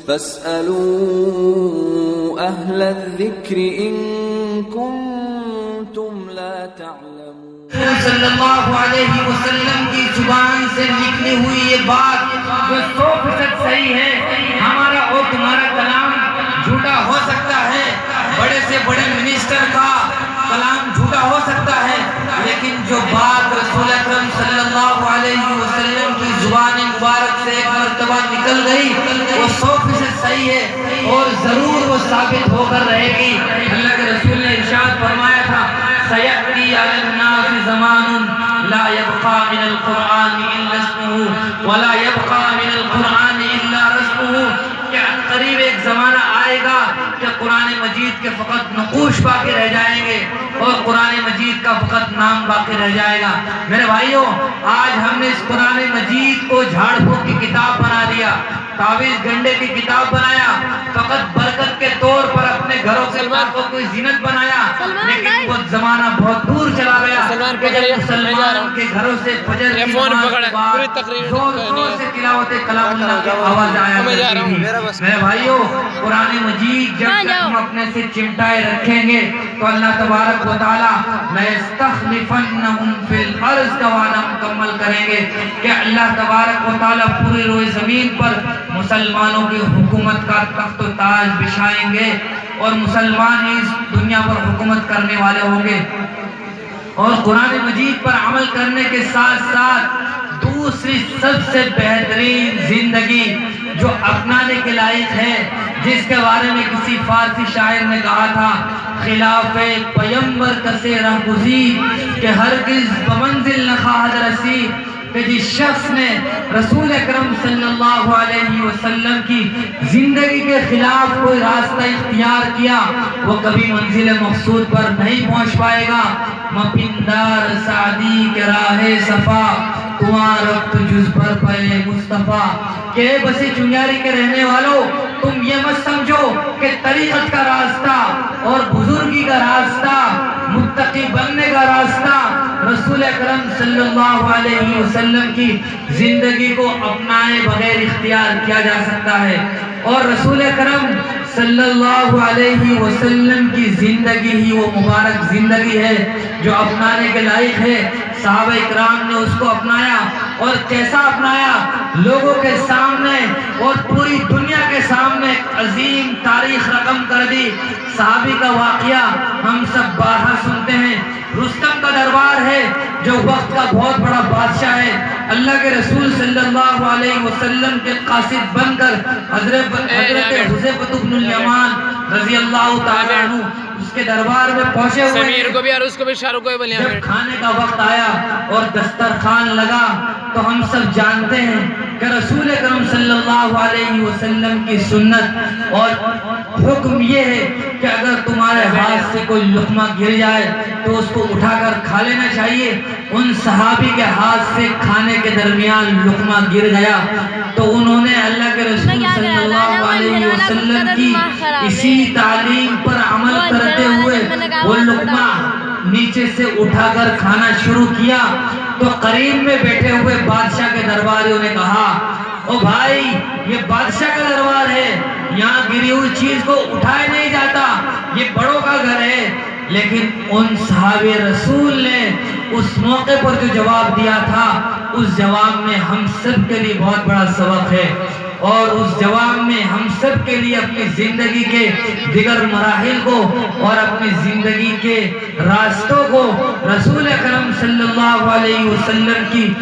فاسألوا أهل الذكر إن كنتم لا تعلمون۔ صلی اللہ علیہ وسلم کی زبان سے نکلی ہوئی یہ بات جو 100% صحیح ہے، ہمارا اور تمہارا کلام جھوٹا ہو سکتا ہے، بڑے سے بڑے منسٹر کا کلام جھوٹا ہو سکتا ہے، لیکن جو بات رسول اکرم صلی اللہ علیہ وسلم کی زبان مبارک سے ایک مرتبہ نکل گئی وہ 100% صحیح ہے اور ضرور وہ ثابت ہو کر رہے گی۔ اللہ کے رسول نے ارشاد فرمایا تھا سَيَأْتِي عَلَى النَّاسِ زَمَانٌ لَا يَبْقَى مِنَ الْقُرْآنِ إِلَّا اسْمُهُ وَلَا يَبْقَى مِنَ الْقُرْآنِ إِلَّا رَسْمُهُ، کہ قریب ایک زمانہ آئے گا کہ قرآن مجید کے فقط نقوش باقی رہ جائیں گے اور قرآن مجید کا فقط نام باقی رہ جائے گا۔ میرے بھائیوں، آج ہم نے اس قرآن مجید کو جھاڑ پھونک کی کتاب بنا دیا، تعویذ گنڈے کی کتاب بنایا، فقط برکت کے طور پر اپنے گھروں سے کو کوئی زینت بنایا، لیکن وہ زمانہ بہت دور چلا گیا کہ جب مسلمان کے گھروں سے فجر کی نماز کے بعد زور زور سے تلاوت کلام اللہ کی آواز آیا کرتی تھی۔ میرے بھائیوں، قرآن مجید جب تک ہم اپنے سے چمٹائے رکھیں گے تو اللہ تبارک و تعالیٰ لَيَسْتَخْلِفَنَّهُمْ فِي الْأَرْضِ کا وعدہ مکمل کریں گے کہ اللہ تبارک و تعالیٰ پوری روئے زمین پر مسلمانوں کی حکومت کا تخت و تاج بچھائیں گے اور مسلمان ہی اس دنیا پر حکومت کرنے والے ہوں گے۔ اور قرآن مجید پر عمل کرنے کے ساتھ ساتھ دوسری سب سے بہترین زندگی جو اپنانے کے لائق ہے، جس کے بارے میں کسی فارسی شاعر نے کہا تھا خلاف پیمبر کسے رہگزیر کہ ہرگز بمنزل نہ خواہد رسی، کہ جس شخص نے رسول اکرم صلی اللہ علیہ وسلم کی زندگی کے خلاف کوئی راستہ اختیار کیا وہ کبھی منزل مقصود پر نہیں پہنچ پائے گا۔ مپندار سعدی کے راہ صفا تمہاں رفت جز پر پے مصطفیٰ، کہ بسی چنگیاری کے رہنے والوں تم یہ مت سمجھو کہ طریقت کا راستہ اور بزرگی کا راستہ، متقی بننے کا راستہ رسول اکرم صلی اللہ علیہ وسلم کی زندگی کو اپنائے بغیر اختیار کیا جا سکتا ہے، اور رسول اکرم صلی اللہ علیہ وسلم کی زندگی ہی وہ مبارک زندگی ہے جو اپنانے کے لائق ہے۔ صحابہ اکرام نے اس کو اپنایا اور کیسا اپنایا، لوگوں کے سامنے اور پوری دنیا کے سامنے عظیم تاریخ رقم کر دی۔ صحابی کا واقعہ ہم سب بارہا سنتے ہیں۔ رستم کا دربار ہے جو وقت کا بہت بڑا بادشاہ ہے، اللہ کے رسول صلی اللہ علیہ وسلم کے قاصد بن کر حضرت حذیفہ بن الیمان رضی اللہ تعالی عنہ اس کے دربار میں پہنچے ہوئے ہیں۔ جب کھانے کا وقت آیا اور دسترخوان لگا تو ہم سب جانتے ہیں کہ رسول اکرم صلی اللہ علیہ وسلم کی سنت اور حکم یہ ہے کہ اگر تمہارے ہاتھ سے کوئی لقمہ گر جائے تو اس کو اٹھا کر کھا لینا چاہیے۔ ان صحابی کے ہاتھ سے کھانے کے درمیان لقمہ گر گیا تو انہوں نے اللہ کے رسول صلی اللہ علیہ وسلم کی اسی تعلیم پر عمل کرتے ہوئے وہ لقمہ نیچے سے اٹھا کر کھانا شروع کیا تو قریب میں بیٹھے ہوئے بادشاہ کے درباریوں نے کہا او بھائی یہ بادشاہ کا دربار ہے، یہاں گری ہوئی چیز کو اٹھایا نہیں جاتا، یہ بڑوں کا گھر ہے۔ لیکن ان صحابہ رسول نے اس موقع پر جو جواب دیا تھا اس جواب میں ہم سب کے لیے بہت بڑا سبق ہے، اور اس جواب میں ہم سب کے لیے اپنی زندگی کے دیگر مراحل کو اور اپنی زندگی کے راستوں کو رسول اکرم صلی اللہ علیہ وسلم کی